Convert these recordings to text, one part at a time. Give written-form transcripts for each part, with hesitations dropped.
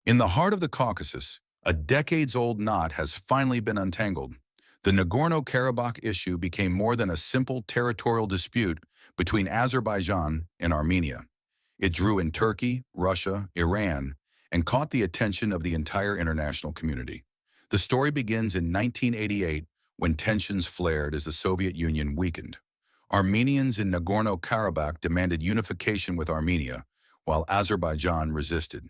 In the heart of the Caucasus, a decades-old knot has finally been untangled. The Nagorno-Karabakh issue became more than a simple territorial dispute between Azerbaijan and Armenia. It drew in Turkey, Russia, Iran, and caught the attention of the entire international community. The story begins in 1988 when tensions flared as the Soviet Union weakened. Armenians in Nagorno-Karabakh demanded unification with Armenia, while Azerbaijan resisted.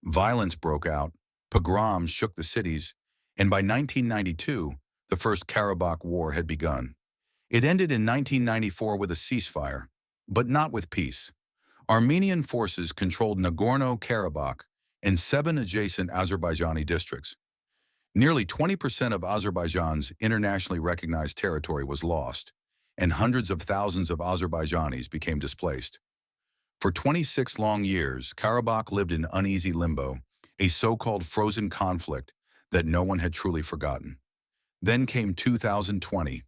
Violence broke out, pogroms shook the cities, and by 1992, the First Karabakh War had begun. It ended in 1994 with a ceasefire, but not with peace. Armenian forces controlled Nagorno-Karabakh and 7 adjacent Azerbaijani districts. Nearly 20% of Azerbaijan's internationally recognized territory was lost, and hundreds of thousands of Azerbaijanis became displaced. For 26 long years, Karabakh lived in uneasy limbo, a so-called frozen conflict that no one had truly forgotten. Then came 2020.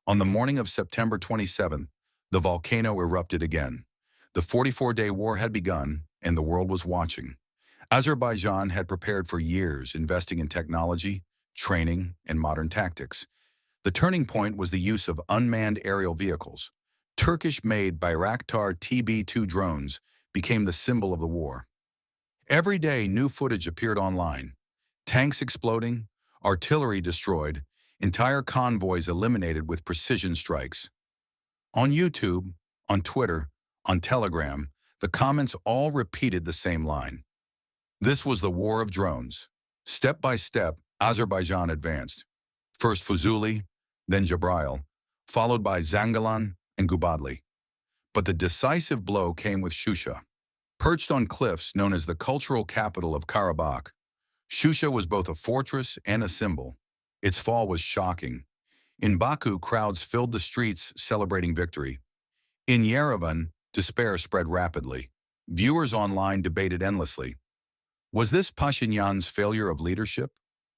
On the morning of September 27th, the volcano erupted again. The 44-day war had begun, and the world was watching. Azerbaijan had prepared for years, investing in technology, training, and modern tactics. The turning point was the use of unmanned aerial vehicles. Turkish-made Bayraktar TB2 drones became the symbol of the war. Every day, new footage appeared online. Tanks exploding, artillery destroyed, entire convoys eliminated with precision strikes. On YouTube, on Twitter, on Telegram, the comments all repeated the same line. This was the war of drones. Step by step, Azerbaijan advanced. First Fuzuli, then Jabrayil, followed by Zangelan and Gubadli. But the decisive blow came with Shusha. Perched on cliffs known as the cultural capital of Karabakh, Shusha was both a fortress and a symbol. Its fall was shocking. In Baku, crowds filled the streets celebrating victory. In Yerevan, despair spread rapidly. Viewers online debated endlessly. Was this Pashinyan's failure of leadership,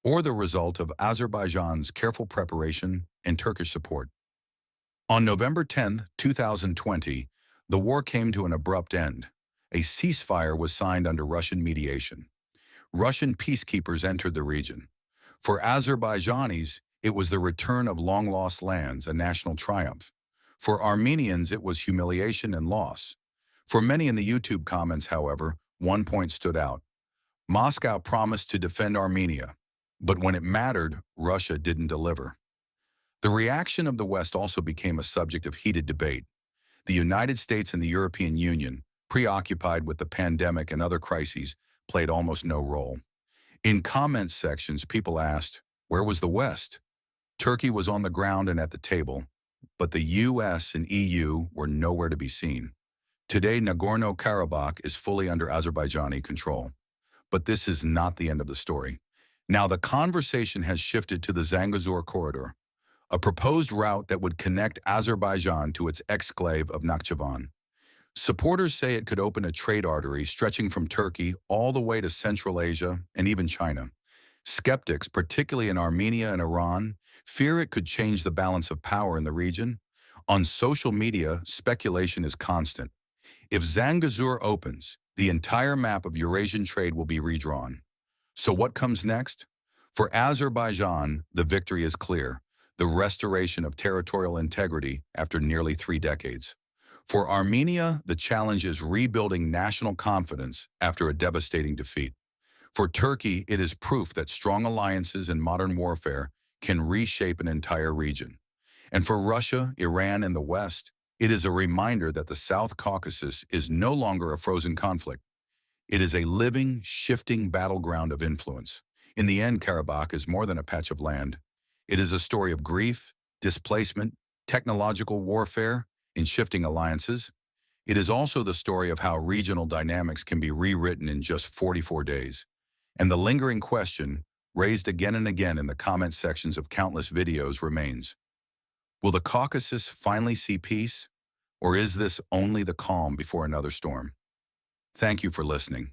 or the result of Azerbaijan's careful preparation and Turkish support? On November 10, 2020, the war came to an abrupt end. A ceasefire was signed under Russian mediation. Russian peacekeepers entered the region. For Azerbaijanis, it was the return of long-lost lands, a national triumph. For Armenians, it was humiliation and loss. For many in the YouTube comments, however, one point stood out. Moscow promised to defend Armenia, but when it mattered, Russia didn't deliver. The reaction of the West also became a subject of heated debate. The United States and the European Union, preoccupied with the pandemic and other crises, played almost no role. In comment sections, people asked, where was the West? Turkey was on the ground and at the table, but the US and EU were nowhere to be seen. Today, Nagorno-Karabakh is fully under Azerbaijani control. But this is not the end of the story. Now the conversation has shifted to the Zangezur Corridor, a proposed route that would connect Azerbaijan to its exclave of Nakhchivan. Supporters say it could open a trade artery stretching from Turkey all the way to Central Asia and even China. Skeptics, particularly in Armenia and Iran, fear it could change the balance of power in the region. On social media, speculation is constant. If Zangezur opens, the entire map of Eurasian trade will be redrawn. So what comes next? For Azerbaijan, the victory is clear: the restoration of territorial integrity after nearly 3 decades. For Armenia, the challenge is rebuilding national confidence after a devastating defeat. For Turkey, it is proof that strong alliances and modern warfare can reshape an entire region. And for Russia, Iran, and the West, it is a reminder that the South Caucasus is no longer a frozen conflict. It is a living, shifting battleground of influence. In the end, Karabakh is more than a patch of land. It is a story of grief, displacement, technological warfare, and shifting alliances. It is also the story of how regional dynamics can be rewritten in just 44 days. And the lingering question, raised again and again in the comment sections of countless videos, remains: will the Caucasus finally see peace, or is this only the calm before another storm? Thank you for listening.